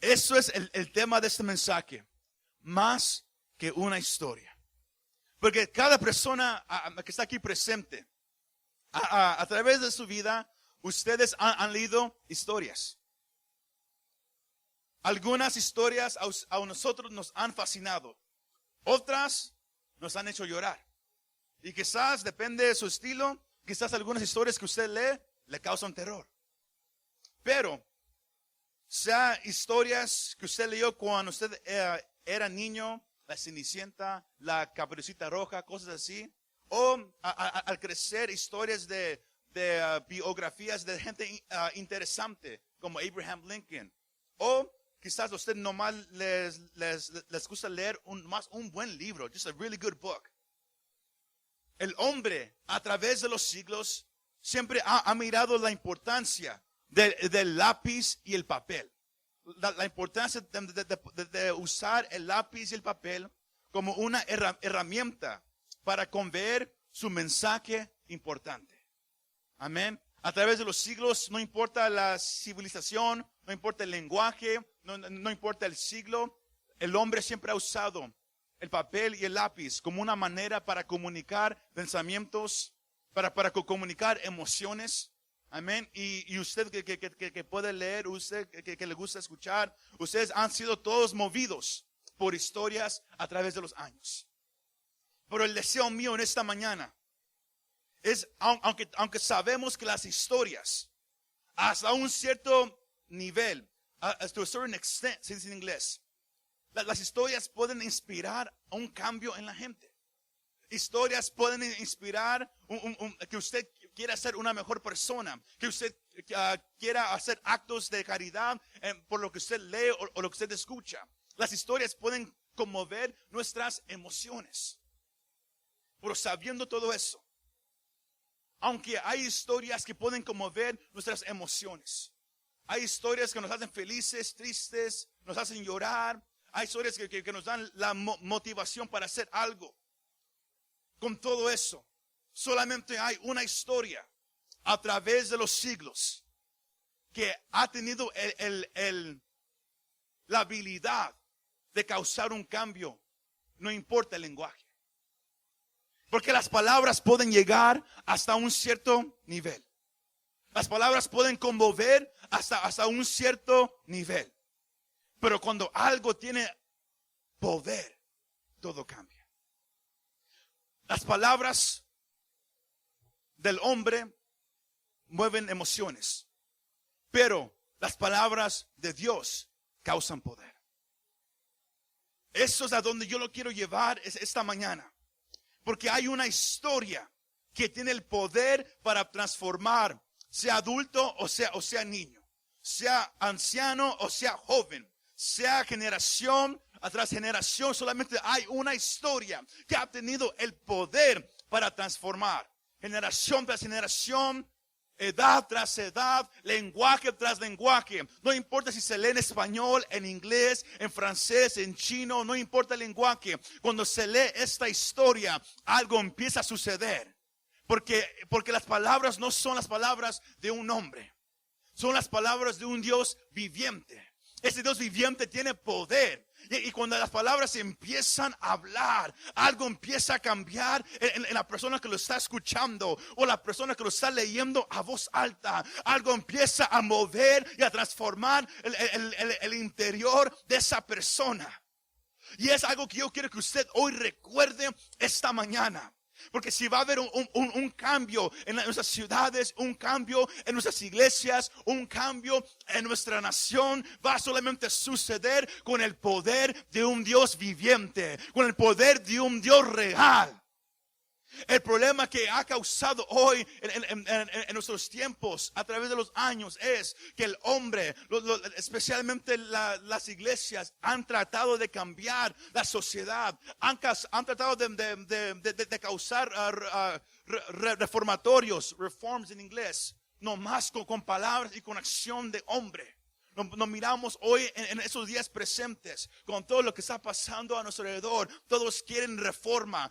Eso es el tema de este mensaje. Más que una historia. Porque cada persona que está aquí presente, a través de su vida, ustedes han leído historias. Algunas historias a nosotros nos han fascinado. Otras nos han hecho llorar. Y quizás, depende de su estilo, quizás algunas historias que usted lee le causan terror. Pero, sea historias que usted leyó cuando usted era niño, la Cenicienta, la Caperucita Roja, cosas así. O al crecer, historias de biografías de gente interesante, como Abraham Lincoln. O quizás a usted nomás les gusta leer un buen libro, just a really good book. El hombre, a través de los siglos, siempre ha mirado la importancia del lápiz y el papel. La importancia de usar el lápiz y el papel como una herramienta para conveyar su mensaje importante. Amén. A través de los siglos, no importa la civilización, no importa el lenguaje, no importa el siglo, el hombre siempre ha usado el papel y el lápiz como una manera para comunicar pensamientos, para comunicar emociones. Amén. Y usted que puede leer, usted que le gusta escuchar, ustedes han sido todos movidos por historias a través de los años. Pero el deseo mío en esta mañana es, aunque sabemos que las historias, hasta un cierto nivel, to a certain extent, se dice en inglés, las historias pueden inspirar un cambio en la gente. Historias pueden inspirar que usted quiera ser una mejor persona, que usted quiera hacer actos de caridad por lo que usted lee o lo que usted escucha. Las historias pueden conmover nuestras emociones. Pero sabiendo todo eso, aunque hay historias que pueden conmover nuestras emociones, hay historias que nos hacen felices, tristes, nos hacen llorar, hay historias que nos dan la motivación para hacer algo. Con todo eso, solamente hay una historia a través de los siglos que ha tenido la habilidad de causar un cambio, no importa el lenguaje. Porque las palabras pueden llegar hasta un cierto nivel. Las palabras pueden conmover hasta un cierto nivel. Pero cuando algo tiene poder, todo cambia. Las palabras del hombre mueven emociones, pero las palabras de Dios causan poder. Eso es a donde yo lo quiero llevar esta mañana. Porque hay una historia que tiene el poder para transformar, sea adulto o sea niño, sea anciano o sea joven, sea generación tras generación. Solamente hay una historia que ha tenido el poder para transformar. Generación tras generación, edad tras edad, lenguaje tras lenguaje. No importa si se lee en español, en inglés, en francés, en chino, no importa el lenguaje. Cuando se lee esta historia, algo empieza a suceder. Porque las palabras no son las palabras de un hombre. Son las palabras de un Dios viviente. Ese Dios viviente tiene poder. Y cuando las palabras empiezan a hablar, algo empieza a cambiar en la persona que lo está escuchando o la persona que lo está leyendo a voz alta. Algo empieza a mover y a transformar el interior de esa persona. Y es algo que yo quiero que usted hoy recuerde esta mañana. Porque si va a haber un cambio en nuestras ciudades, un cambio en nuestras iglesias, un cambio en nuestra nación, va a solamente suceder con el poder de un Dios viviente, con el poder de un Dios real. El problema que ha causado hoy en nuestros tiempos, a través de los años, es que el hombre, especialmente las iglesias, han tratado de cambiar la sociedad, han tratado de causar reformatorios, reforms en inglés, no más con palabras y con acción de hombre. nos miramos hoy en esos días presentes con todo lo que está pasando a nuestro alrededor. Todos quieren reforma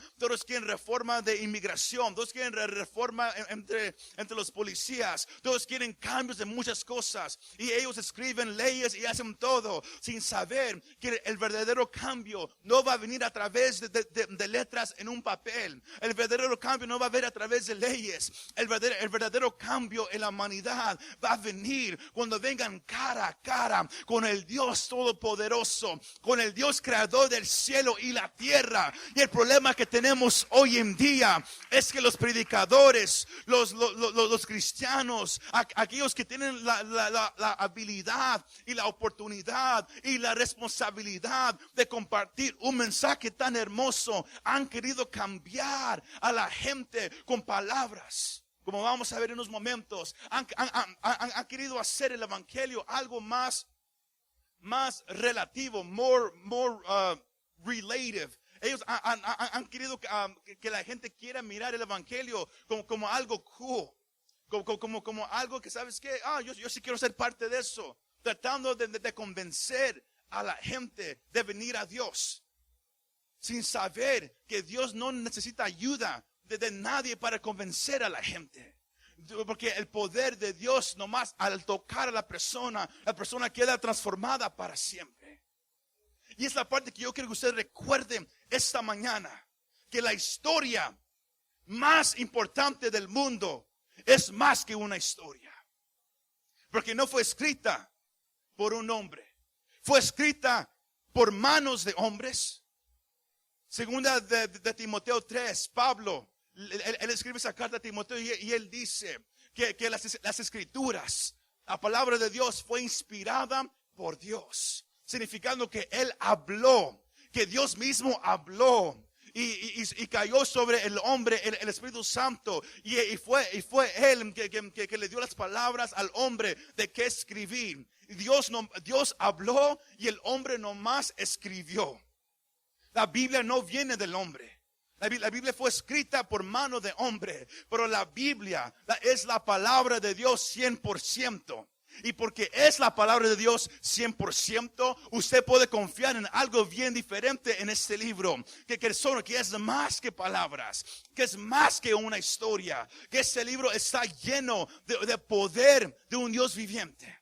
de inmigración, todos quieren reforma entre los policías, todos quieren cambios de muchas cosas y ellos escriben leyes y hacen todo sin saber que el verdadero cambio no va a venir a través de letras en un papel. El verdadero cambio no va a venir a través de leyes. El verdadero cambio en la humanidad va a venir cuando vengan cara a cara con el Dios todopoderoso, con el Dios creador del cielo y la tierra. Y el problema que tenemos hoy en día es que los predicadores, los cristianos, aquellos que tienen la habilidad y la oportunidad y la responsabilidad de compartir un mensaje tan hermoso, han querido cambiar a la gente con palabras. Como vamos a ver en unos momentos, han querido hacer el evangelio algo más relativo, more relative. Ellos han querido que la gente quiera mirar el evangelio como algo cool, como algo que, ¿sabes qué? Yo sí quiero ser parte de eso, tratando de convencer a la gente de venir a Dios, sin saber que Dios no necesita ayuda de nadie para convencer a la gente. Porque el poder de Dios nomás al tocar a la persona queda transformada para siempre. Y es la parte que yo quiero que ustedes recuerden esta mañana, que la historia más importante del mundo es más que una historia. Porque no fue escrita por un hombre, fue escrita por manos de hombres. Segunda de Timoteo 3, Pablo, él escribe esa carta a Timoteo y él dice que las escrituras, la palabra de Dios fue inspirada por Dios, significando que él habló, que Dios mismo habló y cayó sobre el hombre el Espíritu Santo y fue él que le dio las palabras al hombre de qué escribir. Dios habló y el hombre nomás escribió. La Biblia no viene del hombre. La Biblia fue escrita por mano de hombre, pero la Biblia es la palabra de Dios 100%. Y porque es la palabra de Dios 100%, usted puede confiar en algo bien diferente en este libro. Que es más que palabras, que es más que una historia. Que este libro está lleno de poder de un Dios viviente.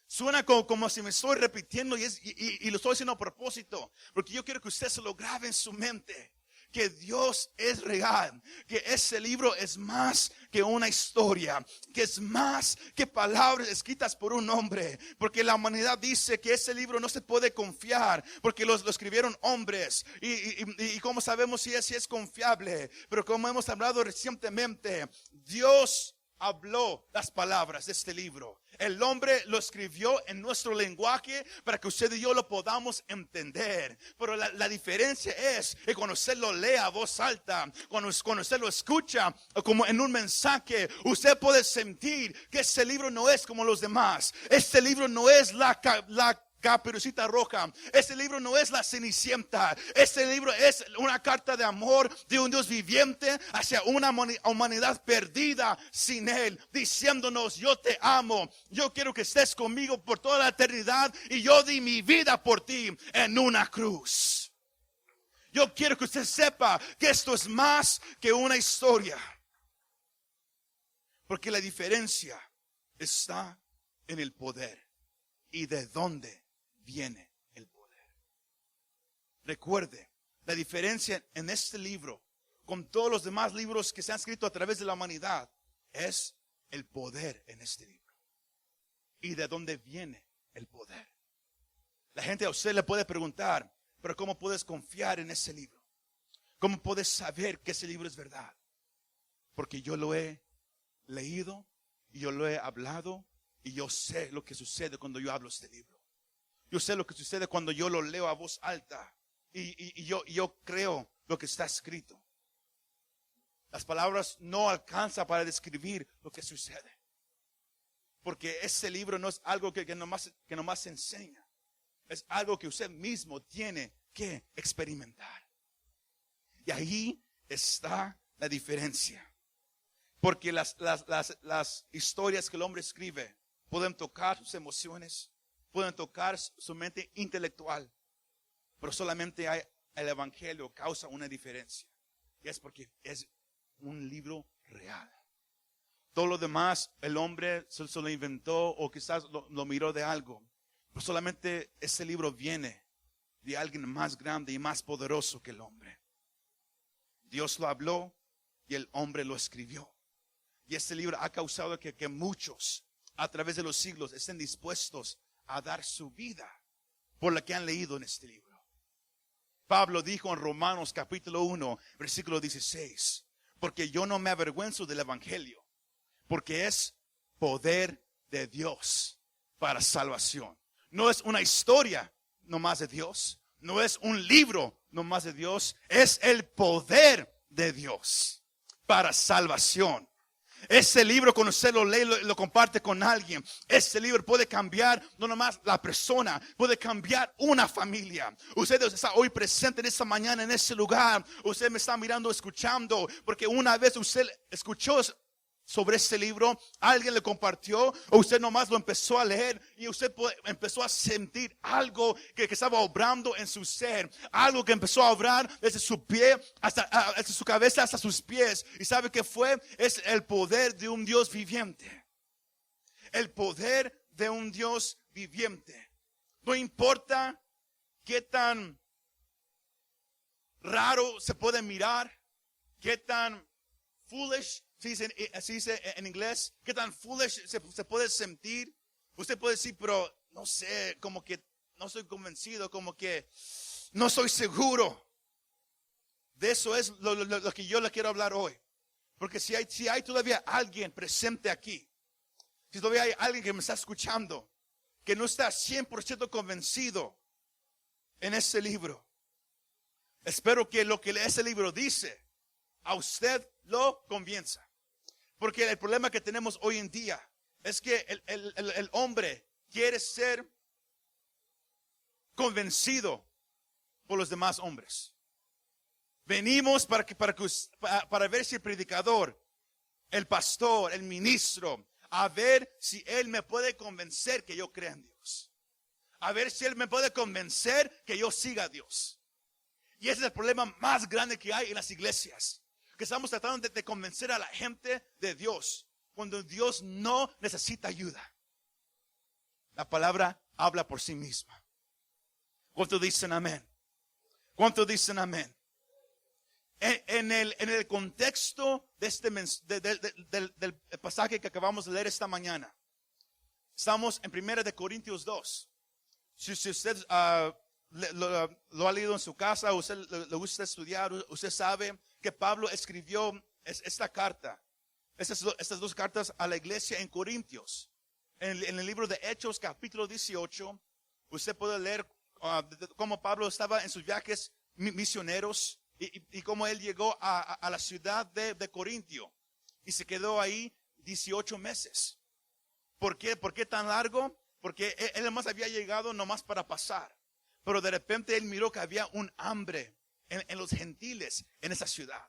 Suena como si me estoy repitiendo y lo estoy haciendo a propósito, porque yo quiero que usted se lo grabe en su mente, que Dios es real, que ese libro es más que una historia, que es más que palabras escritas por un hombre, porque la humanidad dice que ese libro no se puede confiar, porque lo escribieron hombres, y cómo sabemos si es confiable. Pero como hemos hablado recientemente, Dios habló las palabras de este libro. El hombre lo escribió en nuestro lenguaje para que usted y yo lo podamos entender. Pero la diferencia es que cuando usted lo lee a voz alta, cuando usted lo escucha como en un mensaje, usted puede sentir que este libro no es como los demás. Este libro no es la Caperucita Roja. Este libro no es la Cenicienta. Este libro es una carta de amor de un Dios viviente hacia una humanidad perdida sin Él, diciéndonos: yo te amo, yo quiero que estés conmigo por toda la eternidad y yo di mi vida por ti en una cruz. Yo quiero que usted sepa que esto es más que una historia, porque la diferencia está en el poder y de dónde viene el poder. Recuerde, la diferencia en este libro con todos los demás libros que se han escrito a través de la humanidad es el poder en este libro. ¿Y de dónde viene el poder? La gente a usted le puede preguntar: pero ¿cómo puedes confiar en ese libro? ¿Cómo puedes saber que ese libro es verdad? Porque yo lo he leído y yo lo he hablado y yo sé lo que sucede cuando yo hablo este libro. Yo sé lo que sucede cuando yo lo leo a voz alta y yo creo lo que está escrito. Las palabras no alcanzan para describir lo que sucede, porque ese libro no es algo que nomás se enseña. Es algo que usted mismo tiene que experimentar. Y ahí está la diferencia. Porque las historias que el hombre escribe pueden tocar sus emociones, pueden tocar su mente intelectual, pero solamente el Evangelio causa una diferencia. Y es porque es un libro real. Todo lo demás, el hombre se lo inventó o quizás lo miró de algo. Pero solamente ese libro viene de alguien más grande y más poderoso que el hombre. Dios lo habló y el hombre lo escribió. Y este libro ha causado que muchos a través de los siglos estén dispuestos a dar su vida por lo que han leído en este libro. Pablo dijo en Romanos capítulo 1, versículo 16, porque yo no me avergüenzo del evangelio, porque es poder de Dios para salvación. No es una historia nomás de Dios, no es un libro nomás de Dios, es el poder de Dios para salvación. Ese libro, cuando usted lo lee, lo comparte con alguien, ese libro puede cambiar no nomás la persona, puede cambiar una familia. Usted está hoy presente en esta mañana, en ese lugar. Usted me está mirando, escuchando, porque una vez usted escuchó sobre este libro, alguien le compartió, o usted nomás lo empezó a leer y usted empezó a sentir algo que estaba obrando en su ser, algo que empezó a obrar desde su pie desde su cabeza hasta sus pies. ¿Y sabe qué fue? Es el poder de un Dios viviente. El poder de un Dios viviente. No importa qué tan raro se puede mirar, qué tan foolish, así dice en inglés, qué tan foolish se puede sentir. Usted puede decir, pero no sé, como que no estoy convencido, como que no estoy seguro. De eso es lo que yo le quiero hablar hoy. Porque si hay todavía alguien presente aquí, si todavía hay alguien que me está escuchando, que no está 100% convencido en ese libro, espero que lo que ese libro dice a usted lo convenza. Porque el problema que tenemos hoy en día es que el hombre quiere ser convencido por los demás hombres. Venimos para ver si el predicador, el pastor, el ministro, a ver si él me puede convencer que yo crea en Dios. A ver si él me puede convencer que yo siga a Dios. Y ese es el problema más grande que hay en las iglesias. Que estamos tratando de convencer a la gente de Dios, cuando Dios no necesita ayuda. La palabra habla por sí misma. ¿Cuántos dicen amén? ¿Cuántos dicen amén? En el contexto de del pasaje que acabamos de leer esta mañana, estamos en 1 de Corintios 2. Si usted lo ha leído en su casa, usted lo gusta estudiar, usted sabe que Pablo escribió esta carta, estas dos cartas a la iglesia en Corintios. En el libro de Hechos, capítulo 18, usted puede leer cómo Pablo estaba en sus viajes misioneros y cómo él llegó a la ciudad de Corintio y se quedó ahí 18 meses. ¿Por qué? ¿Por qué tan largo? Porque él además había llegado nomás para pasar. Pero de repente él miró que había un hambre en los gentiles en esa ciudad.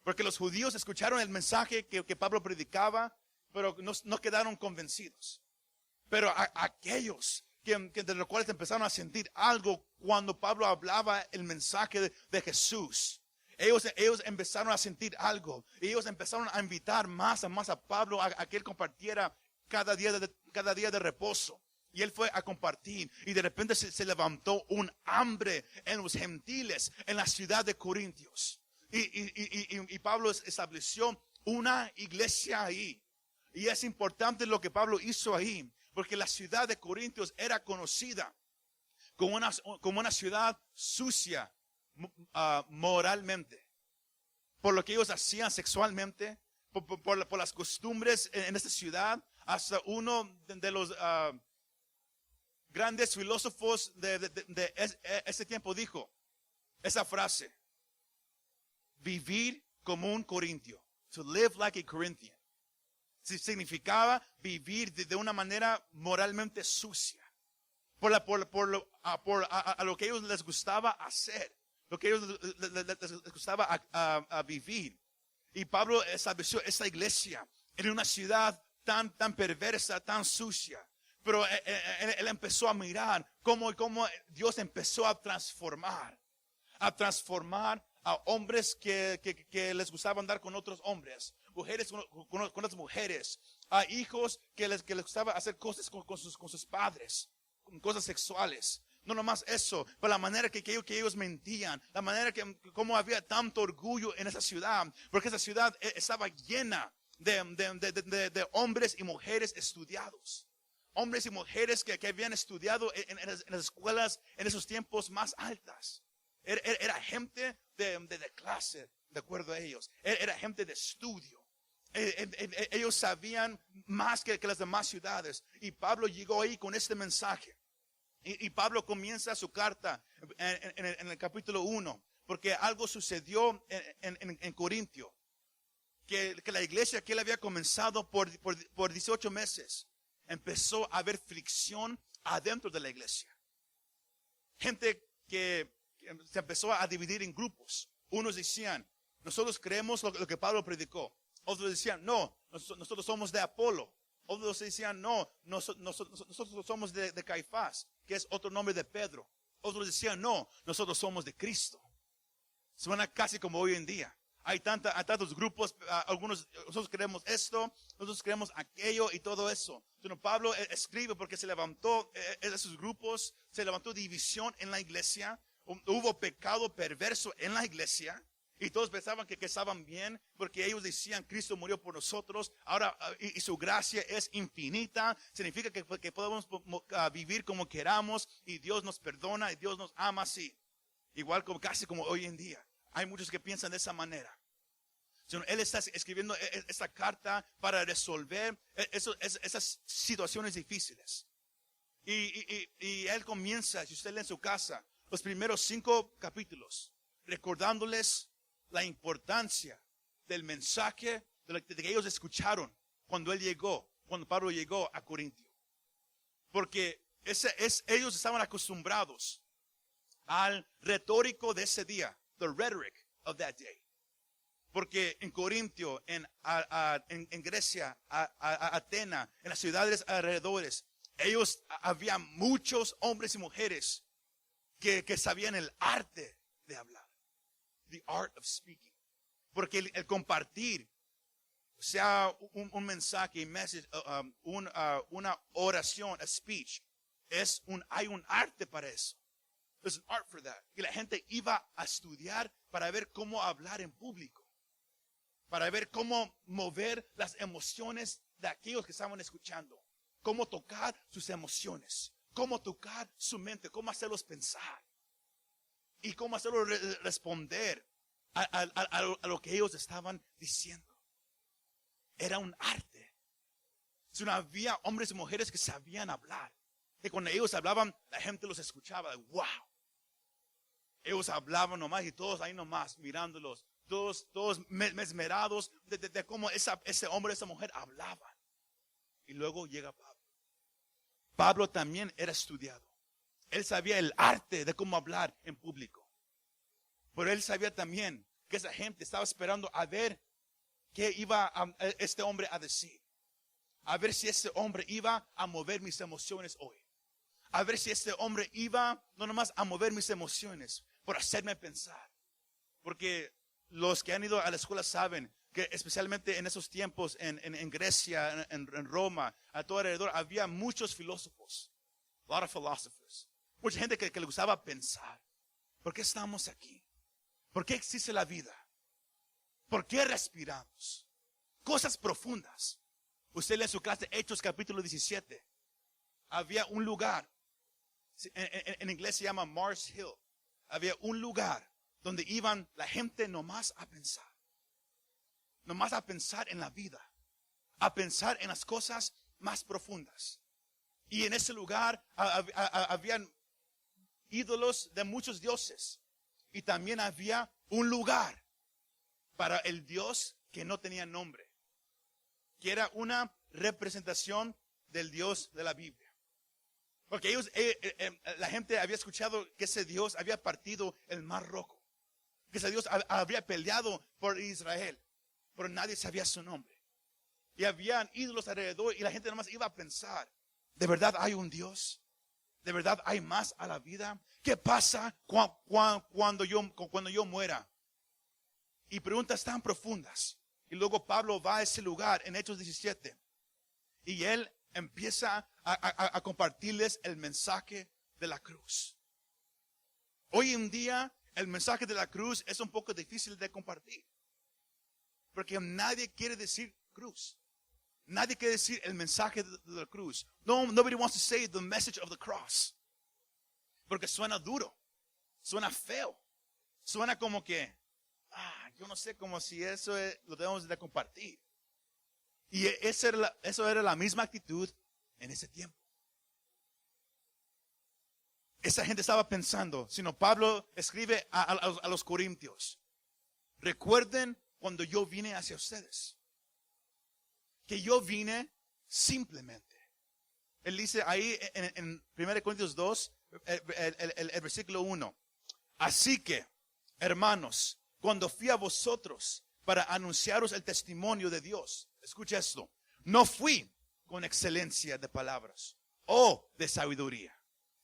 Porque los judíos escucharon el mensaje que Pablo predicaba, pero no quedaron convencidos. Pero aquellos de los cuales empezaron a sentir algo cuando Pablo hablaba el mensaje de Jesús. Ellos empezaron a sentir algo. Y ellos empezaron a invitar más a Pablo a que él compartiera cada día de reposo. Y él fue a compartir. Y de repente se levantó un hambre en los gentiles, en la ciudad de Corintios. Y Pablo estableció una iglesia ahí. Y es importante lo que Pablo hizo ahí. Porque la ciudad de Corintios era conocida como una ciudad sucia moralmente. Por lo que ellos hacían sexualmente. Por las costumbres en esta ciudad. Hasta uno de los grandes filósofos de ese tiempo dijo esa frase: vivir como un corintio, to live like a Corinthian. Significaba vivir de una manera moralmente sucia, por lo que a ellos les gustaba hacer, lo que a ellos les gustaba a vivir. Y Pablo estableció esta iglesia en una ciudad tan perversa, tan sucia. Pero él empezó a mirar cómo Dios empezó a transformar a hombres que les gustaba andar con otros hombres, mujeres con otras mujeres, a hijos que les gustaba hacer cosas con sus padres, con cosas sexuales. No nomás eso, pero la manera que ellos mentían, la manera como había tanto orgullo en esa ciudad, porque esa ciudad estaba llena de hombres y mujeres estudiados. Hombres y mujeres que habían estudiado en las escuelas en esos tiempos más altas. Era gente de clase, de acuerdo a ellos. Era gente de estudio. Ellos sabían más que las demás ciudades. Y Pablo llegó ahí con este mensaje. Y Pablo comienza su carta en el capítulo 1, porque algo sucedió en Corintio, que la iglesia que él había comenzado por 18 meses, empezó a haber fricción adentro de la iglesia. Gente que se empezó a dividir en grupos. Unos decían, nosotros creemos lo que Pablo predicó. Otros decían, no, nosotros somos de Apolo. Otros decían, no, nosotros somos de Caifás, que es otro nombre de Pedro. Otros decían, no, nosotros somos de Cristo. Suena casi como hoy en día. Hay tantos grupos, nosotros creemos esto, nosotros creemos aquello y todo eso. Entonces Pablo escribe porque se levantó esos grupos, se levantó división en la iglesia, hubo pecado perverso en la iglesia. Y todos pensaban que estaban bien porque ellos decían, Cristo murió por nosotros, ahora y su gracia es infinita, significa que podemos vivir como queramos y Dios nos perdona y Dios nos ama así. Igual casi como hoy en día. Hay muchos que piensan de esa manera. Él está escribiendo esta carta para resolver esas situaciones difíciles. Y él comienza, si usted lee en su casa, los primeros 5 capítulos, recordándoles la importancia del mensaje de que ellos escucharon cuando Pablo llegó a Corintio. Porque ellos estaban acostumbrados al retórico de ese día, the rhetoric of that day. Porque en Corintio, en Grecia, Atenas, en las ciudades alrededores, había muchos hombres y mujeres que sabían el arte de hablar. The art of speaking. Porque el compartir, sea un mensaje, message, una oración, a speech, hay un arte para eso. There's an art for that. Y la gente iba a estudiar para ver cómo hablar en público. Para ver cómo mover las emociones de aquellos que estaban escuchando. Cómo tocar sus emociones. Cómo tocar su mente. Cómo hacerlos pensar. Y cómo hacerlos responder a lo que ellos estaban diciendo. Era un arte. Había hombres y mujeres que sabían hablar. Y cuando ellos hablaban, la gente los escuchaba. ¡Wow! Ellos hablaban nomás y todos ahí nomás mirándolos. Todos mesmerados de cómo ese hombre, esa mujer hablaban. Y luego llega Pablo. Pablo también era estudiado. Él sabía el arte de cómo hablar en público. Pero él sabía también que esa gente estaba esperando a ver qué iba este hombre a decir. A ver si este hombre iba a mover mis emociones hoy. A ver si este hombre iba no nomás a mover mis emociones, por hacerme pensar. Porque los que han ido a la escuela saben que especialmente en esos tiempos en Grecia, en Roma, a todo alrededor, había muchos filósofos. A lot of philosophers. Mucha gente que le gustaba pensar. ¿Por qué estamos aquí? ¿Por qué existe la vida? ¿Por qué respiramos? Cosas profundas. Usted lee en su clase Hechos capítulo 17. Había un lugar, en inglés se llama Mars Hill. Había un lugar donde iban la gente nomás a pensar. Nomás a pensar en la vida. A pensar en las cosas más profundas. Y en ese lugar habían ídolos de muchos dioses. Y también había un lugar para el Dios que no tenía nombre. Que era una representación del Dios de la Biblia. Porque la gente había escuchado que ese Dios había partido el mar rojo. Que ese Dios había peleado por Israel. Pero nadie sabía su nombre. y habían ídolos alrededor y la gente nomás iba a pensar, ¿de verdad hay un Dios? ¿De verdad hay más a la vida? ¿Qué pasa cuando yo muera? Y preguntas tan profundas. Y luego Pablo va a ese lugar en Hechos 17 y él empieza a compartirles el mensaje de la cruz. Hoy en día el mensaje de la cruz es un poco difícil de compartir, porque nadie quiere decir cruz. Nadie quiere decir el mensaje de la cruz. Nobody wants to say the message of the cross. Porque suena duro, suena feo, suena como que, yo no sé, como si eso lo debemos de compartir. Y eso era la misma actitud en ese tiempo. Esa gente estaba pensando, sino Pablo escribe a los corintios, recuerden cuando yo vine hacia ustedes, que yo vine simplemente. Él dice ahí en 1 Corintios 2, el versículo 1, así que, hermanos, cuando fui a vosotros para anunciaros el testimonio de Dios, escucha esto, no fui con excelencia de palabras o de sabiduría.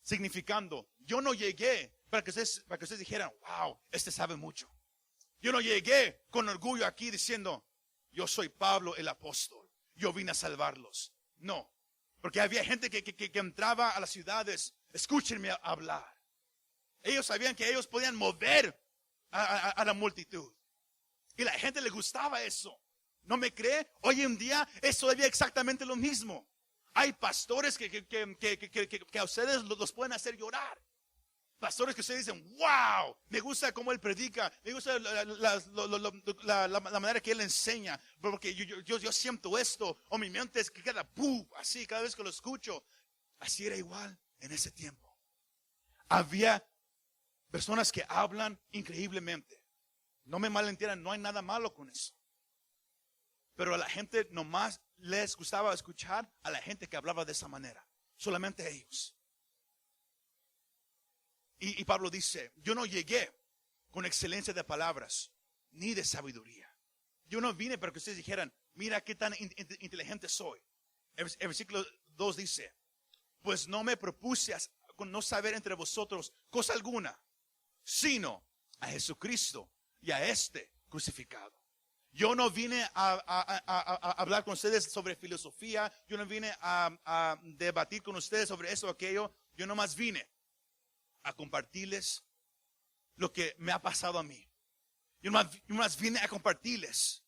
Significando, yo no llegué para que ustedes dijeran, wow, este sabe mucho. Yo no llegué con orgullo aquí diciendo, yo soy Pablo el apóstol, yo vine a salvarlos. No, porque había gente que entraba a las ciudades, escúchenme hablar. Ellos sabían que ellos podían mover a la multitud. Y la gente le gustaba eso. ¿No me cree? Hoy en día es todavía exactamente lo mismo. Hay pastores que a ustedes los pueden hacer llorar. Pastores que ustedes dicen, wow, me gusta cómo él predica, me gusta la manera que él enseña, porque yo siento esto, o mi mente es que queda así cada vez que lo escucho. Así era igual en ese tiempo. Había personas que hablan increíblemente. No me malentiendan, no hay nada malo con eso. Pero a la gente nomás les gustaba escuchar a la gente que hablaba de esa manera. Solamente ellos. Y Pablo dice, yo no llegué con excelencia de palabras, ni de sabiduría. Yo no vine para que ustedes dijeran, mira qué tan inteligente soy. El versículo 2 dice, pues no me propuse con no saber entre vosotros cosa alguna, sino a Jesucristo y a este crucificado. Yo no vine a hablar con ustedes sobre filosofía. Yo no vine a debatir con ustedes sobre eso o aquello. Yo nomás vine a compartirles lo que me ha pasado a mí. Yo nomás vine a compartirles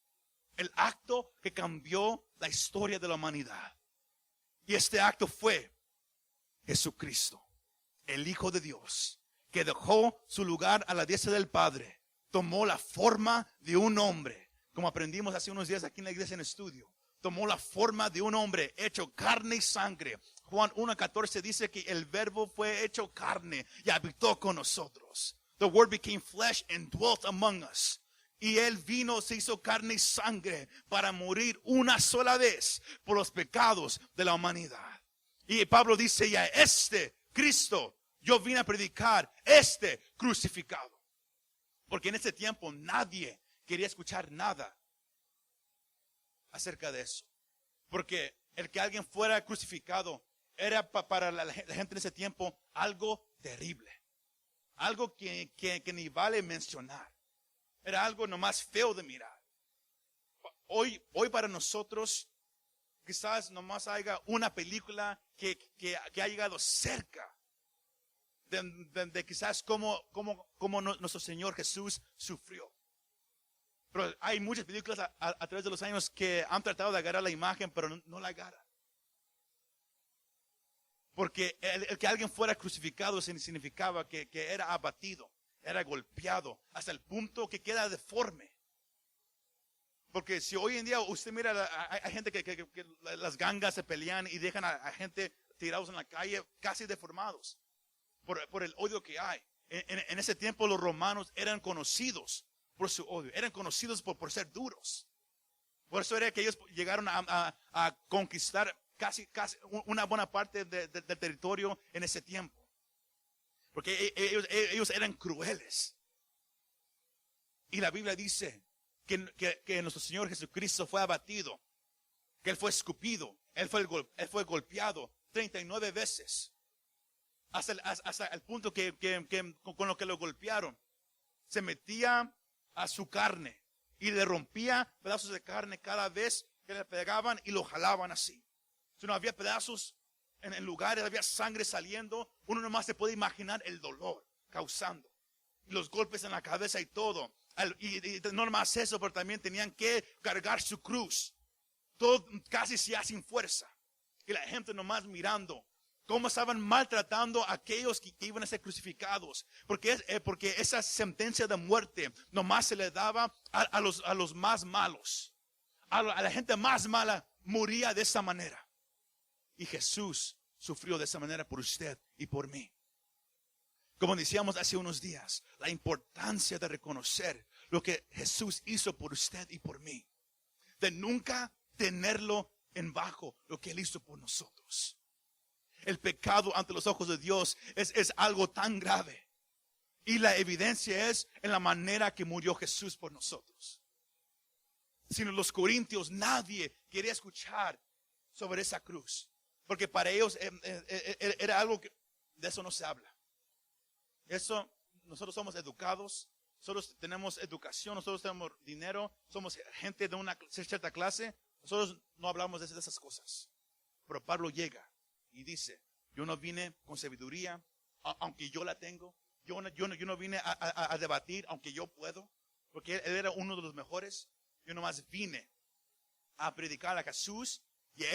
el acto que cambió la historia de la humanidad. Y este acto fue Jesucristo, el Hijo de Dios, que dejó su lugar a la diestra del Padre, tomó la forma de un hombre. Como aprendimos hace unos días aquí en la iglesia en estudio, tomó la forma de un hombre hecho carne y sangre. Juan 1:14 dice que el verbo fue hecho carne y habitó con nosotros. The word became flesh and dwelt among us. Y él vino, se hizo carne y sangre para morir una sola vez por los pecados de la humanidad. Y Pablo dice, ya este Cristo, yo vine a predicar este crucificado. Porque en ese tiempo nadie quería escuchar nada acerca de eso. Porque el que alguien fuera crucificado era para la gente en ese tiempo algo terrible. Algo que ni vale mencionar. Era algo nomás feo de mirar. Hoy para nosotros quizás nomás haya una película que ha llegado cerca de quizás como nuestro Señor Jesús sufrió. Pero hay muchas películas a través de los años que han tratado de agarrar la imagen, pero no la agarran. Porque el que alguien fuera crucificado significaba que era abatido, era golpeado, hasta el punto que queda deforme. Porque si hoy en día usted mira, hay gente que las gangas se pelean y dejan a gente tirados en la calle casi deformados por el odio que hay. En ese tiempo los romanos eran conocidos por su odio, eran conocidos por ser duros. Por eso era que ellos llegaron a conquistar casi una buena parte del territorio en ese tiempo. Porque ellos eran crueles. Y la Biblia dice que nuestro Señor Jesucristo fue abatido que él fue escupido, él fue golpeado 39 veces. Hasta el punto que con lo que lo golpearon, se metía a su carne y le rompía pedazos de carne cada vez que le pegaban y lo jalaban así. Si no había pedazos en lugares, había sangre saliendo, uno nomás se puede imaginar el dolor causando. Los golpes en la cabeza y todo. Y no nomás eso, pero también tenían que cargar su cruz. Todo casi ya sin fuerza. Y la gente nomás mirando cómo estaban maltratando a aquellos que iban a ser crucificados. Porque esa sentencia de muerte nomás se le daba a los más malos. A la gente más mala moría de esa manera. Y Jesús sufrió de esa manera por usted y por mí. Como decíamos hace unos días, la importancia de reconocer lo que Jesús hizo por usted y por mí. De nunca tenerlo en bajo lo que Él hizo por nosotros. El pecado ante los ojos de Dios es algo tan grave. Y la evidencia es en la manera que murió Jesús por nosotros. Sino los corintios, nadie quería escuchar sobre esa cruz. Porque para ellos era algo que de eso no se habla. Eso, nosotros somos educados, nosotros tenemos educación, nosotros tenemos dinero, somos gente de una cierta clase, nosotros no hablamos de esas cosas. Pero Pablo llega y dice, yo no vine con sabiduría, aunque yo la tengo, yo no vine a debatir, aunque yo puedo, porque él era uno de los mejores, yo nomás vine a predicar a Jesús y a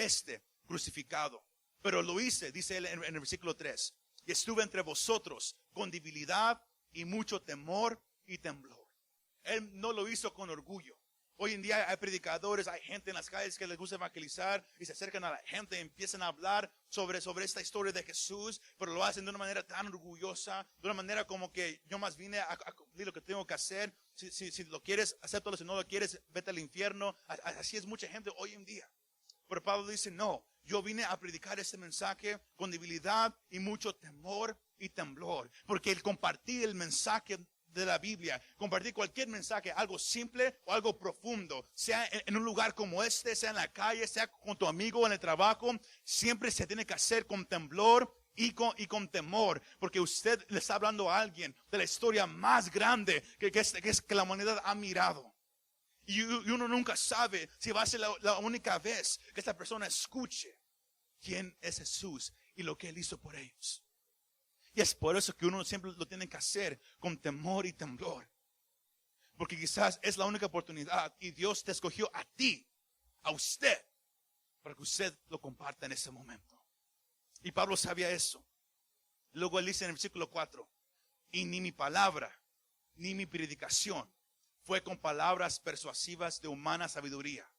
crucificado. Pero lo hice, dice él en el versículo 3. Y estuve entre vosotros con debilidad y mucho temor y temblor. Él no lo hizo con orgullo. Hoy en día hay predicadores, hay gente en las calles que les gusta evangelizar y se acercan a la gente y empiezan a hablar sobre esta historia de Jesús, pero lo hacen de una manera tan orgullosa, de una manera como que yo más vine a cumplir lo que tengo que hacer. Si lo quieres, acéptalo. Si no lo quieres, vete al infierno. Así es mucha gente hoy en día. Pero Pablo dice, no, yo vine a predicar este mensaje con debilidad y mucho temor y temblor. Porque el compartir el mensaje de la Biblia, compartir cualquier mensaje, algo simple o algo profundo, sea en un lugar como este, sea en la calle, sea con tu amigo en el trabajo, siempre se tiene que hacer con temblor y con temor. Porque usted le está hablando a alguien de la historia más grande que la humanidad ha mirado. Y uno nunca sabe si va a ser la única vez que esta persona escuche quién es Jesús y lo que Él hizo por ellos. Y es por eso que uno siempre lo tiene que hacer con temor y temblor. Porque quizás es la única oportunidad y Dios te escogió a ti, a usted, para que usted lo comparta en ese momento. Y Pablo sabía eso. Luego él dice en el versículo 4, y ni mi palabra, ni mi predicación fue con palabras persuasivas de humana sabiduría.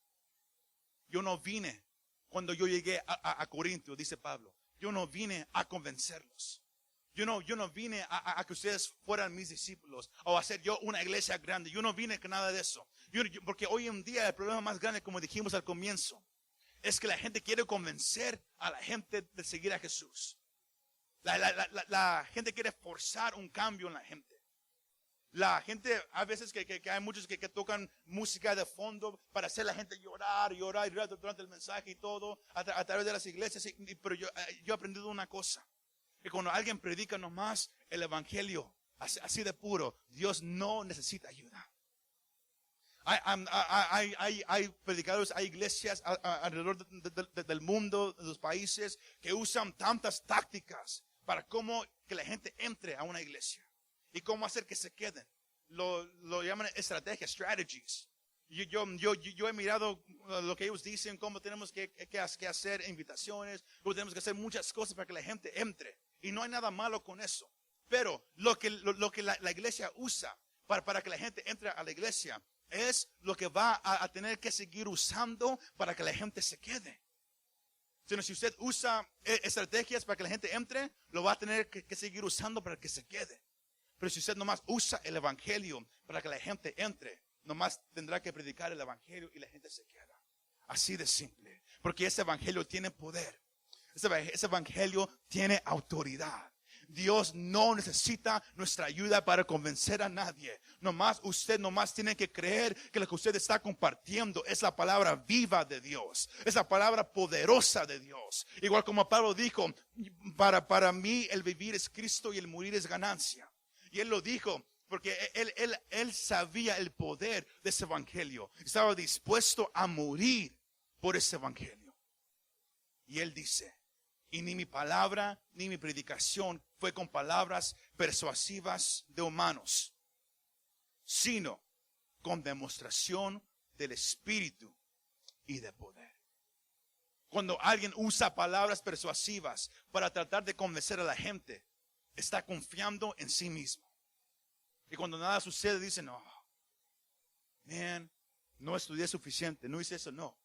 Yo no vine, cuando yo llegué a Corinto, dice Pablo, yo no vine a convencerlos. Yo no vine a que ustedes fueran mis discípulos o a hacer yo una iglesia grande. Yo no vine con nada de eso. Porque hoy en día el problema más grande, como dijimos al comienzo, es que la gente quiere convencer a la gente de seguir a Jesús. La gente quiere forzar un cambio en la gente. La gente, a veces que hay muchos que tocan música de fondo para hacer a la gente llorar durante el mensaje y todo, a través de las iglesias. Pero yo he aprendido una cosa, que cuando alguien predica nomás el evangelio, así de puro, Dios no necesita ayuda. Hay predicadores, hay iglesias alrededor del mundo, de los países, que usan tantas tácticas para cómo que la gente entre a una iglesia. Y cómo hacer que se queden. Lo llaman estrategias, strategies. Yo he mirado lo que ellos dicen, cómo tenemos que hacer invitaciones, cómo tenemos que hacer muchas cosas para que la gente entre. Y no hay nada malo con eso. Pero lo que la iglesia usa para que la gente entre a la iglesia es lo que va a tener que seguir usando para que la gente se quede. Si usted usa estrategias para que la gente entre, lo va a tener que seguir usando para que se quede. Pero si usted nomás usa el evangelio para que la gente entre, nomás tendrá que predicar el evangelio y la gente se queda. Así de simple. Porque ese evangelio tiene poder. Ese evangelio tiene autoridad. Dios no necesita nuestra ayuda para convencer a nadie. Usted tiene que creer que lo que usted está compartiendo es la palabra viva de Dios. Es la palabra poderosa de Dios. Igual como Pablo dijo, para mí el vivir es Cristo y el morir es ganancia. Y él lo dijo porque él sabía el poder de ese evangelio. Estaba dispuesto a morir por ese evangelio. Y él dice, y ni mi palabra ni mi predicación fue con palabras persuasivas de humanos, sino con demostración del Espíritu y de poder. Cuando alguien usa palabras persuasivas para tratar de convencer a la gente, está confiando en sí mismo. Y cuando nada sucede, dice, no, no estudié suficiente, no hice eso, no.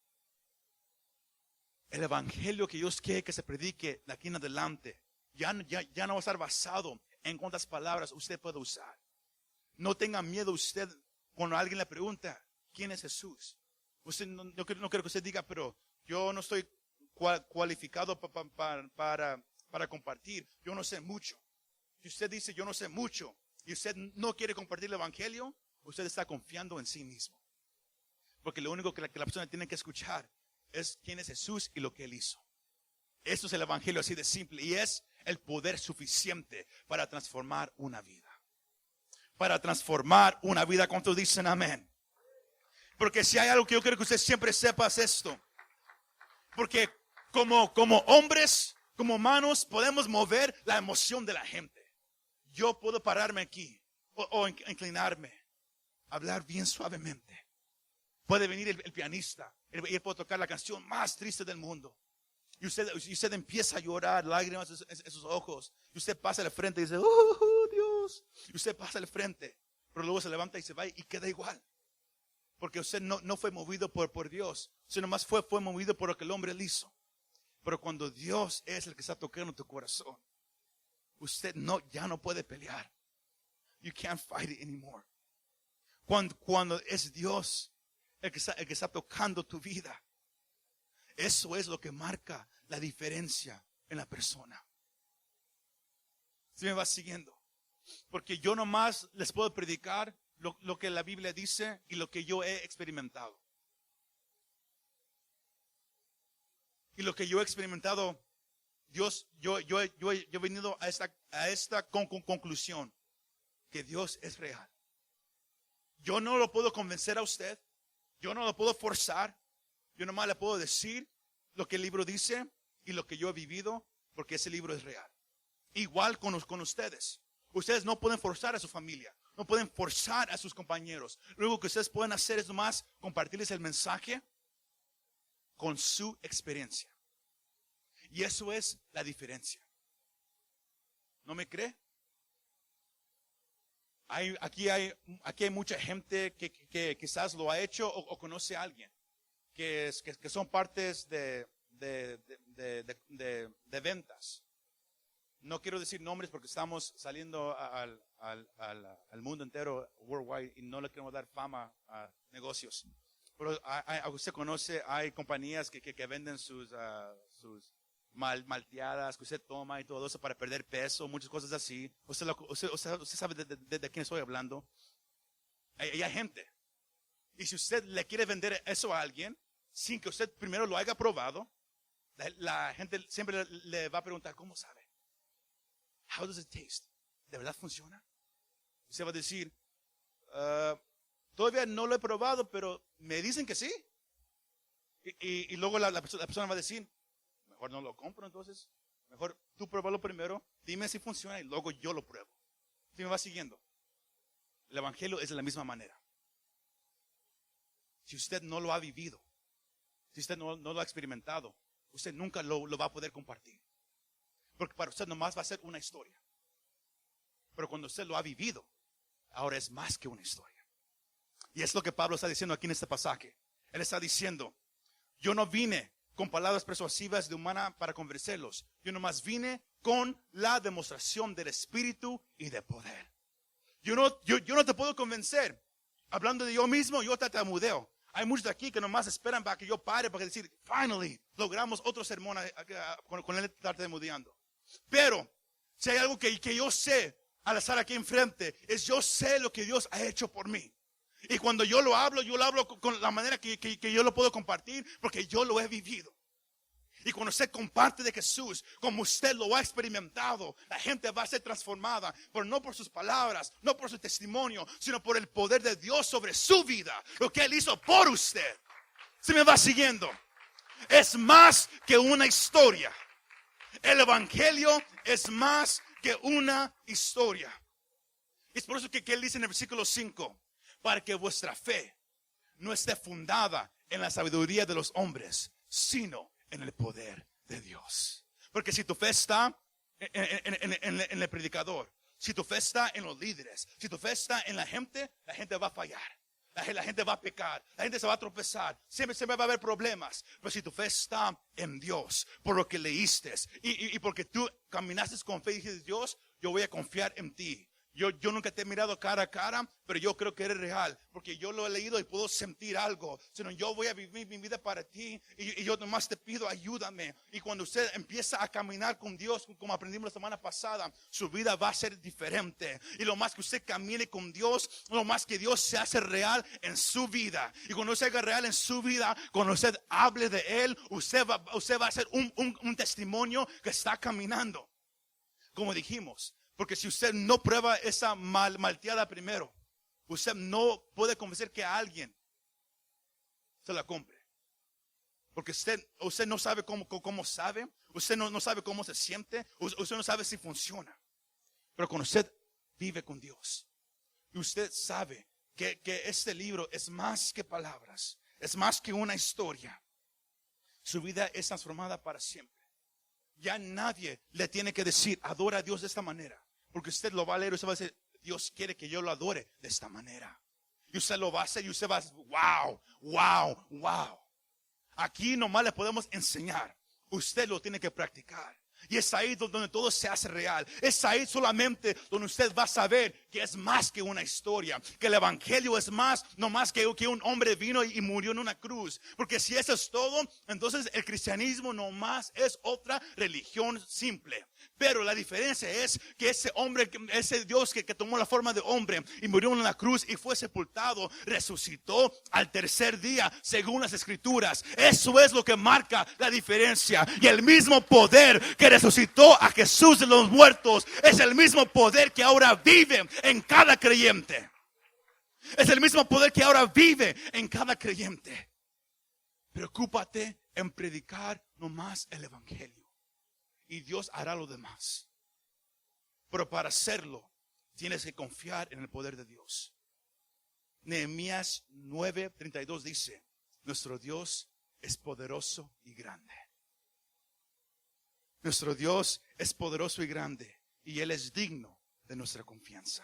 El evangelio que Dios quiere que se predique de aquí en adelante ya no va a estar basado en cuántas palabras usted puede usar. No tenga miedo usted cuando alguien le pregunta ¿quién es Jesús? Usted no quiero que usted diga, pero yo no estoy cualificado para compartir. Yo no sé mucho. Si usted dice yo no sé mucho y usted no quiere compartir el evangelio, usted está confiando en sí mismo. Porque lo único que la persona tiene que escuchar es quién es Jesús y lo que Él hizo. Esto es el evangelio así de simple y es el poder suficiente para transformar una vida. Para transformar una vida. ¿Cuántos dicen amén? Porque si hay algo que yo quiero que usted siempre sepa es esto. Porque como hombres, como humanos, podemos mover la emoción de la gente. Yo puedo pararme aquí o inclinarme, hablar bien suavemente. Puede venir el pianista y él puede tocar la canción más triste del mundo. Y usted empieza a llorar, lágrimas en sus ojos. Y usted pasa al frente y dice, oh Dios. Y usted pasa al frente, pero luego se levanta y se va y queda igual. Porque usted no fue movido por Dios. Usted nomás fue movido por lo que el hombre le hizo. Pero cuando Dios es el que está tocando tu corazón, usted ya no puede pelear. You can't fight it anymore. Cuando es Dios el que está tocando tu vida, eso es lo que marca la diferencia en la persona. ¿Sí me va siguiendo? Porque yo nomás les puedo predicar lo que la Biblia dice y lo que yo he experimentado. Y lo que yo he experimentado, yo he venido a esta conclusión, que Dios es real. Yo no lo puedo convencer a usted, yo no lo puedo forzar, yo nomás le puedo decir lo que el libro dice y lo que yo he vivido, porque ese libro es real. Igual con ustedes. Ustedes no pueden forzar a su familia, no pueden forzar a sus compañeros. Lo único que ustedes pueden hacer es nomás compartirles el mensaje con su experiencia. Y eso es la diferencia. ¿No me cree? Aquí hay mucha gente que quizás lo ha hecho o conoce a alguien que son partes de ventas. No quiero decir nombres porque estamos saliendo al mundo entero, worldwide, y no le queremos dar fama a negocios. Pero usted conoce, hay compañías que venden sus malteadas que usted toma y todo eso para perder peso, muchas cosas así. Usted sabe de quién estoy hablando. Hay gente. Y si usted le quiere vender eso a alguien, sin que usted primero lo haya probado, la gente siempre le va a preguntar, ¿cómo sabe? How does it taste? ¿De verdad funciona? Usted va a decir, todavía no lo he probado, pero me dicen que sí. Y luego la persona va a decir, mejor no lo compro entonces. Mejor tú pruébalo primero, dime si funciona y luego yo lo pruebo. ¿Sí me va siguiendo? El evangelio es de la misma manera. Si usted no lo ha vivido, si usted no lo ha experimentado, usted nunca lo va a poder compartir. Porque para usted nomás va a ser una historia. Pero cuando usted lo ha vivido, ahora es más que una historia. Y es lo que Pablo está diciendo aquí en este pasaje. Él está diciendo, yo no vine con palabras persuasivas de humana para convencerlos. Yo nomás vine con la demostración del Espíritu y de poder. Yo no te puedo convencer. Hablando de yo mismo, yo tartamudeo. Hay muchos de aquí que nomás esperan para que yo pare, para decir, finally, logramos otro sermón con él tartamudeando. Pero, Si hay algo que yo sé al estar aquí enfrente, es yo sé lo que Dios ha hecho por mí. Y cuando yo lo hablo con la manera que yo lo puedo compartir, porque yo lo he vivido. Y cuando usted comparte de Jesús, como usted lo ha experimentado, la gente va a ser transformada, pero no por sus palabras, no por su testimonio, sino por el poder de Dios sobre su vida, lo que Él hizo por usted. ¿Se me va siguiendo? Es más que una historia. El evangelio es más que una historia. Es por eso que Él dice en el versículo 5, para que vuestra fe no esté fundada en la sabiduría de los hombres, sino en el poder de Dios. Porque si tu fe está en el predicador, si tu fe está en los líderes, si tu fe está en la gente va a fallar. La gente va a pecar, la gente se va a tropezar, siempre va a haber problemas. Pero si tu fe está en Dios, por lo que leíste y porque tú caminaste con fe y dijiste, Dios, yo voy a confiar en ti. Yo nunca te he mirado cara a cara, pero yo creo que eres real, porque yo lo he leído y puedo sentir algo. Sino yo voy a vivir mi vida para ti y yo nomás te pido, ayúdame. Y cuando usted empieza a caminar con Dios, como aprendimos la semana pasada, su vida va a ser diferente. Y lo más que usted camine con Dios, lo más que Dios se hace real en su vida. Y cuando se haga real en su vida, cuando usted hable de Él, usted va a ser un testimonio que está caminando. Como dijimos. Porque si usted no prueba esa malteada primero, usted no puede convencer que a alguien se la compre. Porque usted no sabe cómo sabe, usted no sabe cómo se siente, usted no sabe si funciona. Pero cuando usted vive con Dios, y usted sabe que este libro es más que palabras, es más que una historia, su vida es transformada para siempre. Ya nadie le tiene que decir, adora a Dios de esta manera. Porque usted lo va a leer y usted va a decir, Dios quiere que yo lo adore de esta manera. Y usted lo va a hacer y usted va a decir, wow, wow, wow. Aquí nomás le podemos enseñar. Usted lo tiene que practicar. Y es ahí donde todo se hace real. Es ahí solamente donde usted va a saber que es más que una historia. Que el evangelio es más, no más que un hombre vino y murió en una cruz. Porque si eso es todo, entonces el cristianismo no más es otra religión simple. Pero la diferencia es que ese hombre, ese Dios que tomó la forma de hombre y murió en la cruz y fue sepultado, resucitó al tercer día según las escrituras. Eso es lo que marca la diferencia. Y el mismo poder que resucitó a Jesús de los muertos es el mismo poder que ahora vive en cada creyente. Es el mismo poder que ahora vive en cada creyente. Preocúpate en predicar nomás el evangelio. Y Dios hará lo demás. Pero para hacerlo, tienes que confiar en el poder de Dios. Nehemías 9:32 dice, nuestro Dios es poderoso y grande. Nuestro Dios es poderoso y grande. Y Él es digno de nuestra confianza.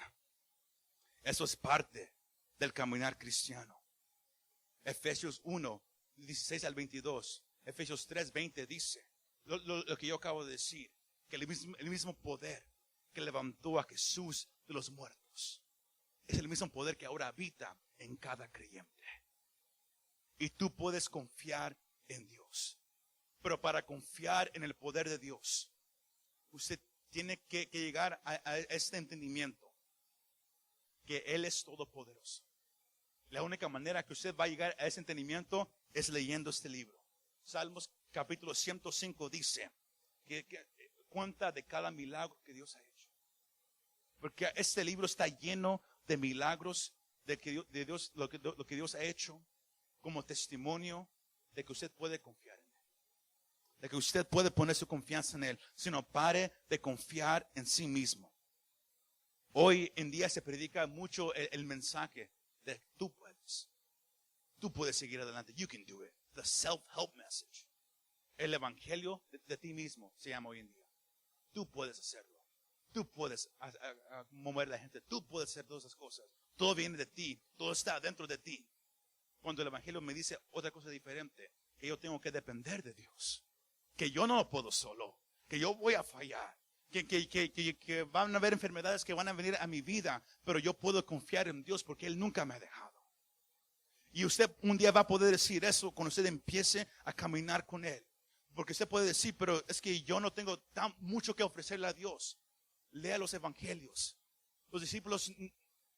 Eso es parte del caminar cristiano. Efesios 1:16-22. Efesios 3:20 dice. Lo que yo acabo de decir, que el mismo poder que levantó a Jesús de los muertos es el mismo poder que ahora habita en cada creyente. Y tú puedes confiar en Dios. Pero para confiar en el poder de Dios, usted tiene que llegar a este entendimiento que Él es todopoderoso. La única manera que usted va a llegar a ese entendimiento es leyendo este libro. Salmos capítulo 105 dice que cuenta de cada milagro que Dios ha hecho. Porque este libro está lleno de milagros de Dios, lo que Dios ha hecho como testimonio de que usted puede confiar en Él. De que usted puede poner su confianza en Él. Sino pare de confiar en sí mismo. Hoy en día se predica mucho el mensaje de tú puedes. Tú puedes seguir adelante. You can do it. The self-help message. El evangelio de ti mismo se llama hoy en día. Tú puedes hacerlo. Tú puedes mover a la gente. Tú puedes hacer todas esas cosas. Todo viene de ti. Todo está dentro de ti. Cuando el evangelio me dice otra cosa diferente, que yo tengo que depender de Dios. Que yo no lo puedo solo. Que yo voy a fallar. Que van a haber enfermedades que van a venir a mi vida. Pero yo puedo confiar en Dios porque Él nunca me ha dejado. Y usted un día va a poder decir eso cuando usted empiece a caminar con Él. Porque usted puede decir, pero es que yo no tengo tan mucho que ofrecerle a Dios. Lea los evangelios. Los discípulos,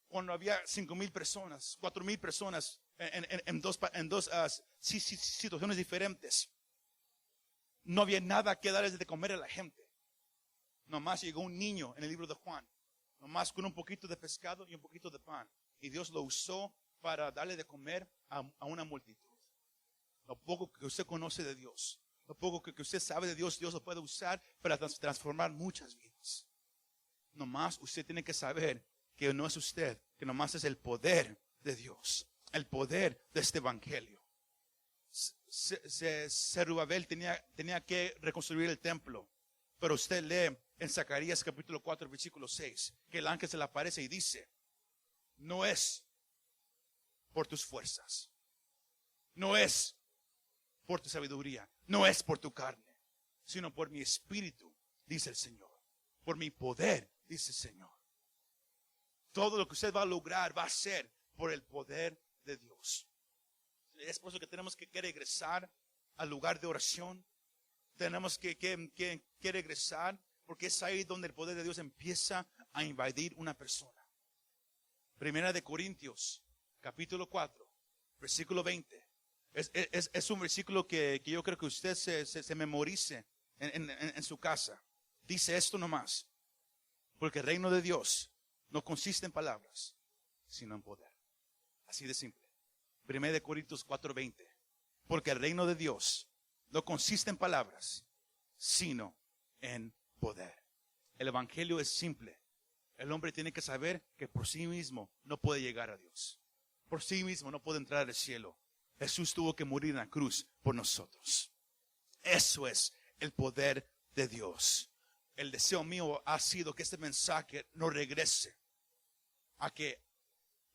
cuando había 5,000 personas, 4,000 personas en dos situaciones diferentes, no había nada que darles de comer a la gente. Nomás llegó un niño en el libro de Juan, nomás con un poquito de pescado y un poquito de pan. Y Dios lo usó para darle de comer a una multitud. Lo poco que usted conoce de Dios, lo poco que usted sabe de Dios, Dios lo puede usar para transformar muchas vidas. Nomás usted tiene que saber que no es usted, que nomás es el poder de Dios, el poder de este evangelio. Zerubabel tenía que reconstruir el templo, pero usted lee en Zacarías capítulo 4, versículo 6, que el ángel se le aparece y dice, no es por tus fuerzas, no es por tu sabiduría, no es por tu carne, sino por mi espíritu, dice el Señor, por mi poder, dice el Señor. Todo lo que usted va a lograr va a ser por el poder de Dios. Es por eso que tenemos que regresar al lugar de oración. Tenemos que regresar, porque es ahí donde el poder de Dios empieza a invadir una persona. Primera de Corintios, capítulo 4, versículo 20. Es un versículo que yo creo que usted se memorice en su casa. Dice esto nomás, porque el reino de Dios no consiste en palabras, sino en poder. Así de simple. Primera de Corintios 4:20. Porque el reino de Dios no consiste en palabras, sino en poder. El evangelio es simple. El hombre tiene que saber que por sí mismo no puede llegar a Dios. Por sí mismo no puede entrar al cielo. Jesús tuvo que morir en la cruz por nosotros. Eso es el poder de Dios. El deseo mío ha sido que este mensaje no regrese a que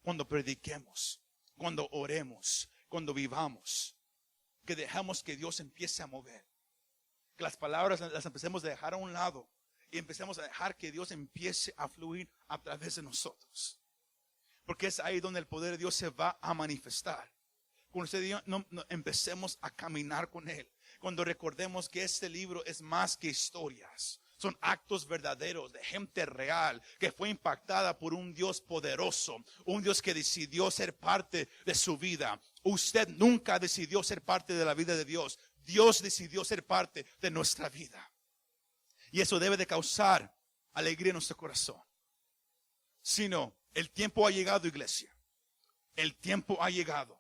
cuando prediquemos, cuando oremos, cuando vivamos, que dejamos que Dios empiece a mover. Que las palabras las empecemos a dejar a un lado y empecemos a dejar que Dios empiece a fluir a través de nosotros. Porque es ahí donde el poder de Dios se va a manifestar. Cuando usted y yo no empecemos a caminar con Él. Cuando recordemos que este libro es más que historias. Son actos verdaderos de gente real que fue impactada por un Dios poderoso. Un Dios que decidió ser parte de su vida. Usted nunca decidió ser parte de la vida de Dios. Dios decidió ser parte de nuestra vida. Y eso debe de causar alegría en nuestro corazón. Sino, el tiempo ha llegado, iglesia. El tiempo ha llegado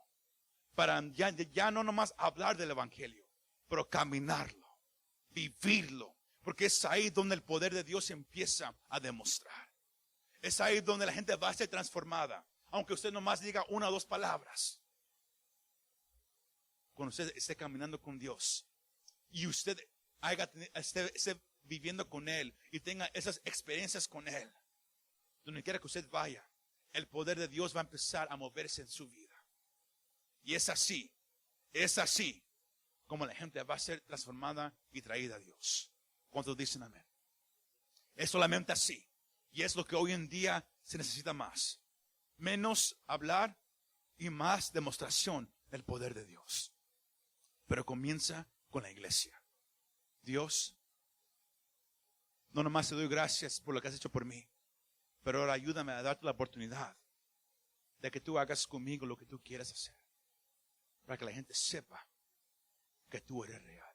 para ya no nomás hablar del evangelio, pero caminarlo, vivirlo. Porque es ahí donde el poder de Dios empieza a demostrar. Es ahí donde la gente va a ser transformada. Aunque usted nomás diga una o dos palabras. Cuando usted esté caminando con Dios y usted esté viviendo con Él y tenga esas experiencias con Él, donde quiera que usted vaya, el poder de Dios va a empezar a moverse en su vida. Y es así como la gente va a ser transformada y traída a Dios. ¿Cuántos dicen amén? Es solamente así. Y es lo que hoy en día se necesita más. Menos hablar y más demostración del poder de Dios. Pero comienza con la iglesia. Dios, no nomás te doy gracias por lo que has hecho por mí, pero ahora ayúdame a darte la oportunidad de que tú hagas conmigo lo que tú quieras hacer. Para que la gente sepa que tú eres real.